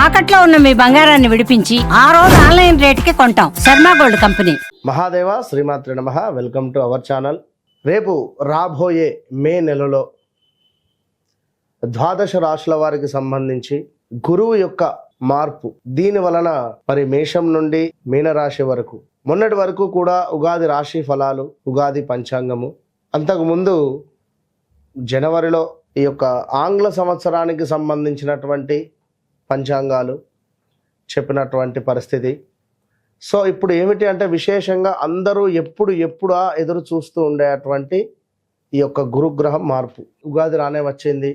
తాకట్లో ఉన్న మీ బంగారాన్ని విడిపించి ఆ రోజు ఆన్లైన్ రేటుకి కొంటాం. Sharma gold company. మహాదేవ శ్రీమాత్రి నమః. Welcome to our channel. రేపు రాబోయే మే నెలలో ద్వాదశ రాశుల వారికి సంబంధించి గురువు యొక్క మార్పు, దీని వలన మరి మేషం నుండి మీనరాశి వరకు, మొన్నటి వరకు కూడా ఉగాది రాశి ఫలాలు, ఉగాది పంచాంగము, అంతకుముందు జనవరిలో ఈ యొక్క ఆంగ్ల సంవత్సరానికి సంబంధించినటువంటి పంచాంగాలు చెప్పినటువంటి పరిస్థితి. సో ఇప్పుడు ఏమిటి అంటే విశేషంగా అందరూ ఎప్పుడా ఎదురు చూస్తూ ఉండేటువంటి ఈ యొక్క గురుగ్రహం మార్పు. ఉగాది రానే వచ్చింది,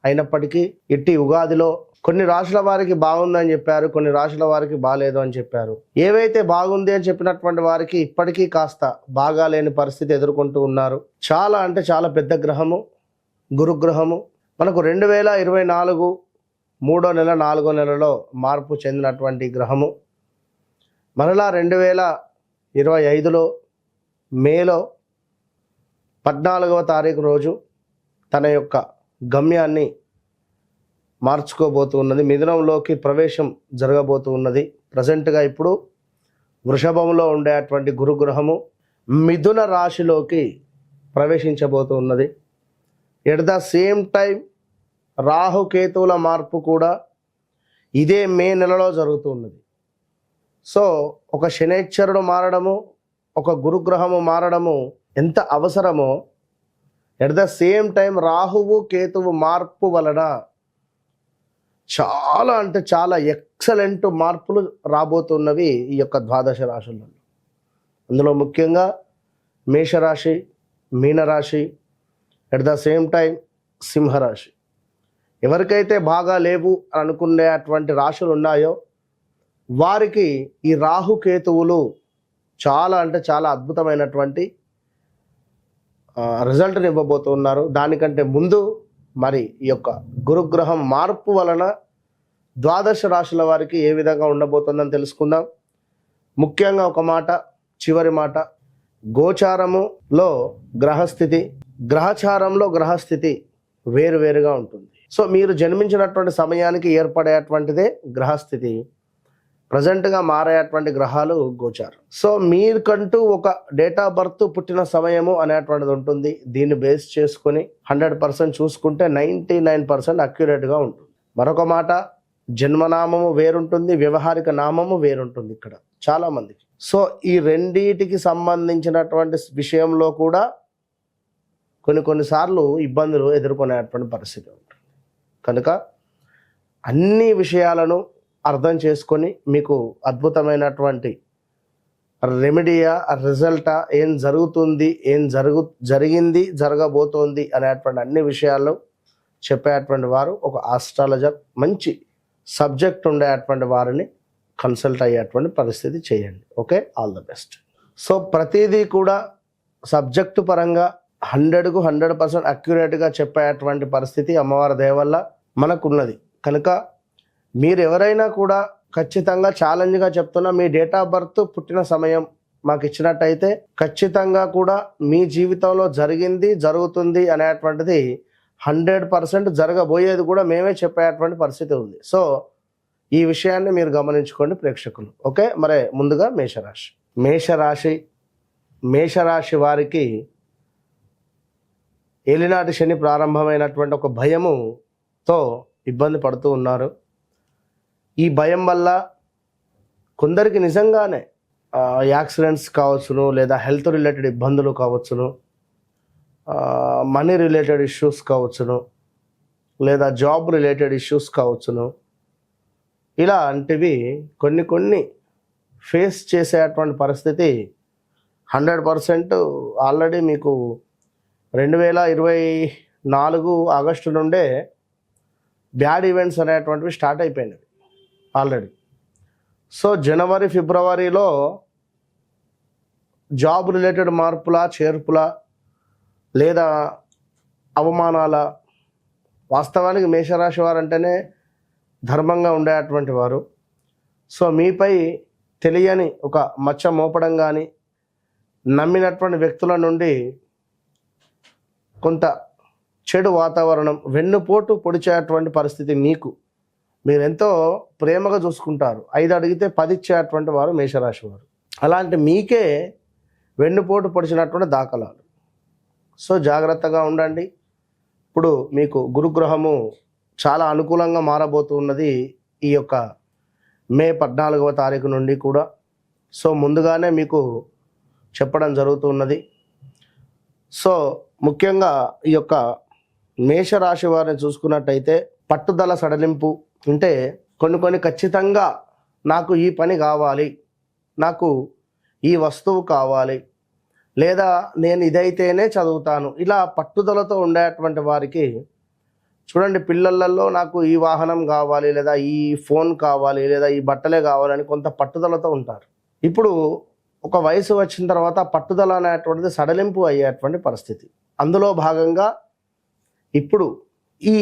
అయినప్పటికీ ఇట్టి ఉగాదిలో కొన్ని రాశుల వారికి బాగుందని చెప్పారు, కొన్ని రాశుల వారికి బాగాలేదు అని చెప్పారు. ఏవైతే బాగుంది అని చెప్పినటువంటి వారికి ఇప్పటికీ కాస్త బాగాలేని పరిస్థితి ఎదుర్కొంటూ ఉన్నారు. చాలా అంటే చాలా పెద్ద గ్రహము గురుగ్రహము. మనకు 2024 3వ నెల 4వ నెలలో మార్పు చెందినటువంటి గ్రహము మరలా 2025లో మేలో 14వ తారీఖు రోజు తన యొక్క గమ్యాన్ని మార్చుకోబోతూ ఉన్నది. మిథునంలోకి ప్రవేశం జరగబోతూ ఉన్నది. ప్రజెంట్గా ఇప్పుడు వృషభంలో ఉండేటువంటి గురుగ్రహము మిథున రాశిలోకి ప్రవేశించబోతూ ఉన్నది. ఎట్ ద సేమ్ టైం రాహుకేతువుల మార్పు కూడా ఇదే మే నెలలో జరుగుతూ ఉన్నది. సో ఒక శనైశ్వరుడు మారడము, ఒక గురుగ్రహము మారడము ఎంత అవసరమో, ఎట్ ద సేమ్ టైం రాహువు కేతువు మార్పు వలన చాలా అంటే చాలా ఎక్సలెంట్ మార్పులు రాబోతున్నవి ఈ యొక్క ద్వాదశ రాశులలో. అందులో ముఖ్యంగా మేషరాశి, మీనరాశి, ఎట్ ద సేమ్ టైం సింహరాశి. ఎవరికైతే బాగా లేవు అని అనుకునేటువంటి రాశులు ఉన్నాయో వారికి ఈ రాహుకేతువులు చాలా అంటే చాలా అద్భుతమైనటువంటి రిజల్ట్ని ఇవ్వబోతున్నారు. దానికంటే ముందు మరి ఈ యొక్క గురుగ్రహం మార్పు వలన ద్వాదశ రాశుల వారికి ఏ విధంగా ఉండబోతుందని తెలుసుకుందాం. ముఖ్యంగా ఒక మాట, చివరి మాట, గోచారములో గ్రహస్థితి, గ్రహచారంలో గ్రహస్థితి వేరువేరుగా ఉంటుంది. సో మీరు జన్మించినటువంటి సమయానికి ఏర్పడేటువంటిదే గ్రహస్థితి. ప్రజెంట్గా మారేటువంటి గ్రహాలు గోచారం. సో మీకంటూ ఒక డేట్ ఆఫ్ బర్త్, పుట్టిన సమయము అనేటువంటిది ఉంటుంది. దీన్ని బేస్ చేసుకొని 100% చూసుకుంటే 99% అక్యురేట్గా ఉంటుంది. మరొక మాట, జన్మనామము వేరుంటుంది, వ్యవహారిక నామము వేరుంటుంది ఇక్కడ చాలామందికి. సో ఈ రెండిటికి సంబంధించినటువంటి విషయంలో కూడా కొన్నిసార్లు ఇబ్బందులు ఎదుర్కొనేటువంటి పరిస్థితి ఉంటుంది. కనుక అన్ని విషయాలను అర్థం చేసుకొని మీకు అద్భుతమైనటువంటి రెమెడియా, రిజల్టా, ఏం జరుగుతుంది, ఏం జరిగింది, జరగబోతోంది అనేటువంటి అన్ని విషయాలు చెప్పేటువంటి వారు ఒక ఆస్ట్రాలజర్, మంచి సబ్జెక్ట్ ఉండేటువంటి వారిని కన్సల్ట్ అయ్యేటువంటి పరిస్థితి చేయండి. Okay, all the best. So ప్రతిదీ కూడా సబ్జెక్టు పరంగా 100కు 100% అక్యురేట్గా చెప్పేటువంటి పరిస్థితి అమ్మవారి దయ వల్ల మనకున్నది. కనుక మీరు ఎవరైనా కూడా ఖచ్చితంగా ఛాలెంజ్గా చెప్తున్నా, మీ డేట్ ఆఫ్ బర్త్, పుట్టిన సమయం మాకు ఇచ్చినట్టయితే ఖచ్చితంగా కూడా మీ జీవితంలో జరిగింది, జరుగుతుంది అనేటువంటిది 100% జరగబోయేది కూడా మేమే చెప్పేటువంటి పరిస్థితి ఉంది. సో ఈ విషయాన్ని మీరు గమనించుకోండి ప్రేక్షకులు. ఓకే, మరి ముందుగా మేషరాశి వారికి ఏలినాటి శని ప్రారంభమైనటువంటి ఒక భయముతో ఇబ్బంది పడుతూ ఉన్నారు. ఈ భయం వల్ల కొందరికి నిజంగానే యాక్సిడెంట్స్ కావచ్చును, లేదా హెల్త్ రిలేటెడ్ ఇబ్బందులు కావచ్చును, మనీ రిలేటెడ్ ఇష్యూస్ కావచ్చును, లేదా జాబ్ రిలేటెడ్ ఇష్యూస్ కావచ్చును. ఇలాంటివి కొన్ని ఫేస్ చేసేటువంటి పరిస్థితి 100% ఆల్రెడీ మీకు 2024 ఆగస్టు నుండే బ్యాడ్ ఈవెంట్స్ అనేటువంటివి స్టార్ట్ అయిపోయినవి ఆల్రెడీ. సో జనవరి, ఫిబ్రవరిలో జాబ్ రిలేటెడ్ మార్పుల, చేర్పుల, లేదా అవమానాల. వాస్తవానికి మేషరాశి వారు అంటేనే ధర్మంగా ఉండేటువంటి వారు. సో మీపై తెలియని ఒక మచ్చ మోపడం కానీ, నమ్మినటువంటి వ్యక్తుల నుండి కొంత చెడు వాతావరణం, వెన్నుపోటు పొడిచేటువంటి పరిస్థితి మీకు మీరు ఎంతో ప్రేమగా చూసుకుంటారు. 5 అడిగితే 10 ఇచ్చేటువంటి వారు మేషరాశి వారు. అలాంటి మీకే వెన్నుపోటు పొడిచినటువంటి దాఖలాలు. సో జాగ్రత్తగా ఉండండి. ఇప్పుడు మీకు గురుగ్రహము చాలా అనుకూలంగా మారబోతున్నది ఈ యొక్క మే 14వ తారీఖు నుండి కూడా. సో ముందుగానే మీకు చెప్పడం జరుగుతున్నది. సో ముఖ్యంగా ఈ యొక్క మేషరాశి వారిని చూసుకున్నట్టయితే పట్టుదల సడలింపు అంటే కొన్ని ఖచ్చితంగా నాకు ఈ పని కావాలి, నాకు ఈ వస్తువు కావాలి, లేదా నేను ఇదైతేనే చదువుతాను, ఇలా పట్టుదలతో ఉండేటువంటి వారికి చూడండి, పిల్లలలో నాకు ఈ వాహనం కావాలి, లేదా ఈ ఫోన్ కావాలి, లేదా ఈ బట్టలే కావాలని కొంత పట్టుదలతో ఉంటారు. ఇప్పుడు ఒక వయసు వచ్చిన తర్వాత పట్టుదల అనేటువంటిది సడలింపు అయ్యేటువంటి పరిస్థితి. అందులో భాగంగా ఇప్పుడు ఈ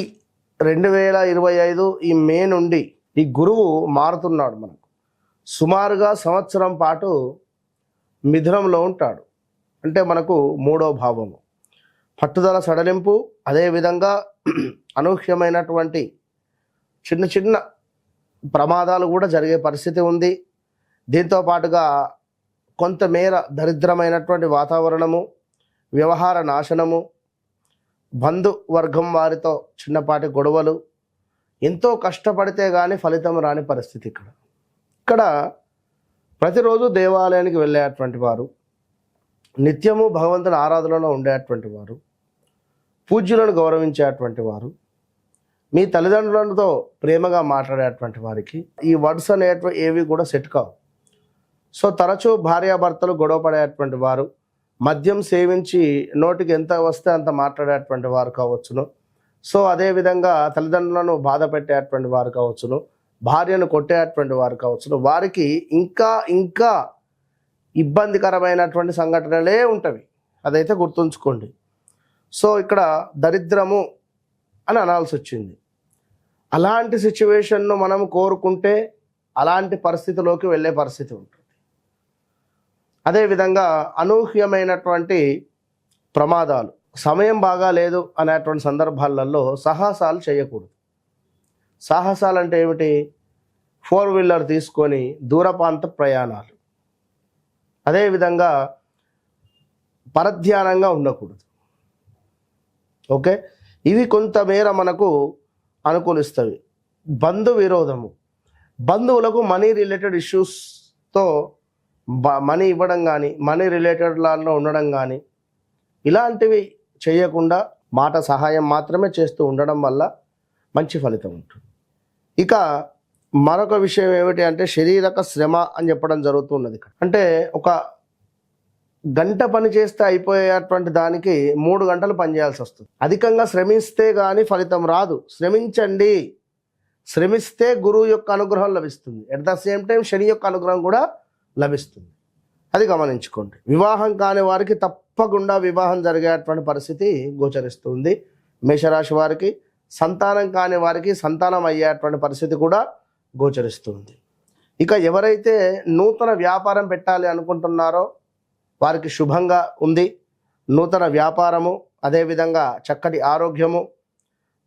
2025 ఈ మే నుండి ఈ గురువు మారుతున్నాడు. మనకు సుమారుగా సంవత్సరం పాటు మిథునంలో ఉంటాడు. అంటే మనకు 3వ భావము. పట్టుదల సడలింపు, అదేవిధంగా అనూహ్యమైనటువంటి చిన్న ప్రమాదాలు కూడా జరిగే పరిస్థితి ఉంది. దీంతో పాటుగా కొంతమేర దరిద్రమైనటువంటి వాతావరణము, వ్యవహార నాశనము, బంధువర్గం వారితో చిన్నపాటి గొడవలు, ఎంతో కష్టపడితే కానీ ఫలితం రాని పరిస్థితి. ఇక్కడ ప్రతిరోజు దేవాలయానికి వెళ్ళేటువంటి వారు, నిత్యము భగవంతుని ఆరాధనలో ఉండేటువంటి వారు, పూజ్యులను గౌరవించేటువంటి వారు, మీ తల్లిదండ్రులతో ప్రేమగా మాట్లాడేటువంటి వారికి ఈ వర్డ్స్ అనేటువంటి ఏవి కూడా సెట్ కావు. సో తరచూ భార్యాభర్తలు గొడవ పడేటువంటి వారు, మద్యం సేవించి నోటికి ఎంత వస్తే అంత మాట్లాడేటువంటి వారు కావచ్చును. సో అదేవిధంగా తల్లిదండ్రులను బాధ పెట్టేటువంటి వారు కావచ్చును, భార్యను కొట్టేటువంటి వారు కావచ్చును, వారికి ఇంకా ఇబ్బందికరమైనటువంటి సంఘటనలే ఉంటవి. అదైతే గుర్తుంచుకోండి. సో ఇక్కడ దరిద్రము అని అనాల్సి వచ్చింది. అలాంటి సిచ్యువేషన్ను మనం కోరుకుంటే అలాంటి పరిస్థితిలోకి వెళ్ళే పరిస్థితి ఉంటుంది. అదేవిధంగా అనూహ్యమైనటువంటి ప్రమాదాలు, సమయం బాగా లేదు అనేటువంటి సందర్భాలలో సాహసాలు చేయకూడదు. సాహసాలు అంటే ఏమిటి? 4 వీలర్ తీసుకొని దూరప్రాంత ప్రయాణాలు, అదేవిధంగా పరధ్యానంగా ఉండకూడదు. ఓకే, ఇవి కొంతమేర మనకు అనుకూలిస్తవి. బంధు విరోధము, బంధువులకు మనీ రిలేటెడ్ ఇష్యూస్తో మనీ ఇవ్వడం కానీ, మనీ రిలేటెడ్ లాల్లో ఉండడం కానీ, ఇలాంటివి చేయకుండా మాట సహాయం మాత్రమే చేస్తూ ఉండడం వల్ల మంచి ఫలితం ఉంటుంది. ఇక మరొక విషయం ఏమిటి అంటే శారీరక శ్రమ అని చెప్పడం జరుగుతున్నది. అంటే ఒక గంట పని చేస్తే అయిపోయేటువంటి దానికి 3 గంటలు పనిచేయాల్సి వస్తుంది. అధికంగా శ్రమిస్తే కానీ ఫలితం రాదు. శ్రమించండి. శ్రమిస్తే గురువు యొక్క అనుగ్రహం లభిస్తుంది. ఎట్ ద సేమ్ టైం శని యొక్క అనుగ్రహం కూడా లభిస్తుంది. అది గమనించుకోండి. వివాహం కాని వారికి తప్పకుండా వివాహం జరిగేటువంటి పరిస్థితి గోచరిస్తుంది. మేషరాశి వారికి సంతానం కాని వారికి సంతానం అయ్యేటువంటి పరిస్థితి కూడా గోచరిస్తుంది. ఇక ఎవరైతే నూతన వ్యాపారం పెట్టాలి అనుకుంటున్నారో వారికి శుభంగా ఉంది. నూతన వ్యాపారము, అదేవిధంగా చక్కటి ఆరోగ్యము,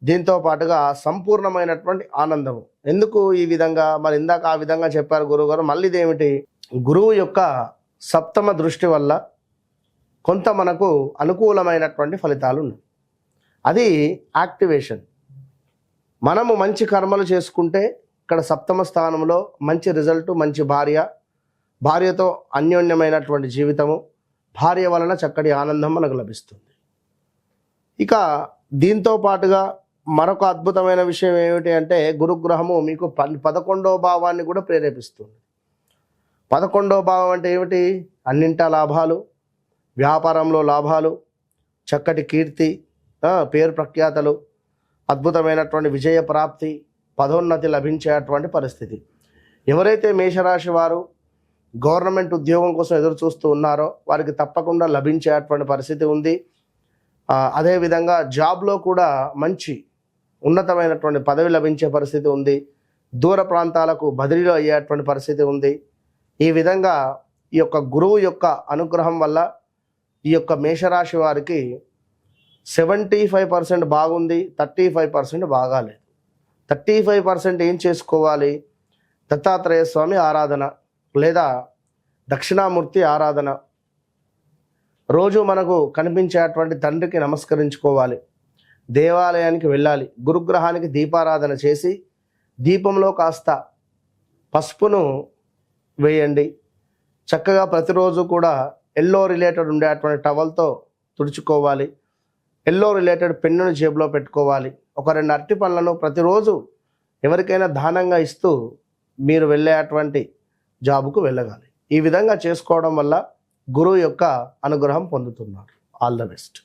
దీంతో పాటుగా సంపూర్ణమైనటువంటి ఆనందము. ఎందుకు ఈ విధంగా? మరి ఇందాక ఆ విధంగా చెప్పారు గురువుగారు. మళ్ళీ ఇదేమిటి? గురువు యొక్క 7వ దృష్టి వల్ల కొంత మనకు అనుకూలమైనటువంటి ఫలితాలు ఉన్నాయి. అది యాక్టివేషన్. మనము మంచి కర్మలు చేసుకుంటే ఇక్కడ 7వ స్థానంలో మంచి రిజల్ట్, మంచి భార్యతో అన్యోన్యమైనటువంటి జీవితము, భార్య వలన చక్కటి ఆనందం మనకు లభిస్తుంది. ఇక దీంతో పాటుగా మరొక అద్భుతమైన విషయం ఏమిటి అంటే గురుగ్రహము మీకు 11వ భావాన్ని కూడా ప్రేరేపిస్తుంది. 11వ భావం అంటే ఏమిటి? అన్నింటా లాభాలు, వ్యాపారంలో లాభాలు, చక్కటి కీర్తి, పేరు ప్రఖ్యాతలు, అద్భుతమైనటువంటి విజయ ప్రాప్తి, పదోన్నతి లభించేటువంటి పరిస్థితి. ఎవరైతే మేషరాశి వారు గవర్నమెంట్ ఉద్యోగం కోసం ఎదురు చూస్తూ ఉన్నారో వారికి తప్పకుండా లభించేటువంటి పరిస్థితి ఉంది. అదేవిధంగా జాబ్లో కూడా మంచి ఉన్నతమైనటువంటి పదవి లభించే పరిస్థితి ఉంది. దూర ప్రాంతాలకు బదిలీలో అయ్యేటువంటి పరిస్థితి ఉంది. ఈ విధంగా ఈ యొక్క గురువు యొక్క అనుగ్రహం వల్ల ఈ యొక్క మేషరాశి వారికి 75% బాగుంది, 35% బాగాలేదు. 35% ఏం చేసుకోవాలి? దత్తాత్రేయ స్వామి ఆరాధన లేదా దక్షిణామూర్తి ఆరాధన. రోజు మనకు కనిపించేటువంటి తండ్రికి నమస్కరించుకోవాలి. దేవాలయానికి వెళ్ళాలి. గురుగ్రహానికి దీపారాధన చేసి దీపంలో కాస్త పసుపును వేయండి. చక్కగా ప్రతిరోజు కూడా ఎల్లో రిలేటెడ్ ఉండేటువంటి టవల్తో తుడుచుకోవాలి. ఎల్లో రిలేటెడ్ పెన్నును జేబులో పెట్టుకోవాలి. ఒక 2 అరటి పళ్ళను ప్రతిరోజు ఎవరికైనా దానంగా ఇస్తూ మీరు వెళ్ళేటువంటి జాబుకు వెళ్ళగాలి. ఈ విధంగా చేసుకోవడం వల్ల గురువు యొక్క అనుగ్రహం పొందుతున్నారు. All the best.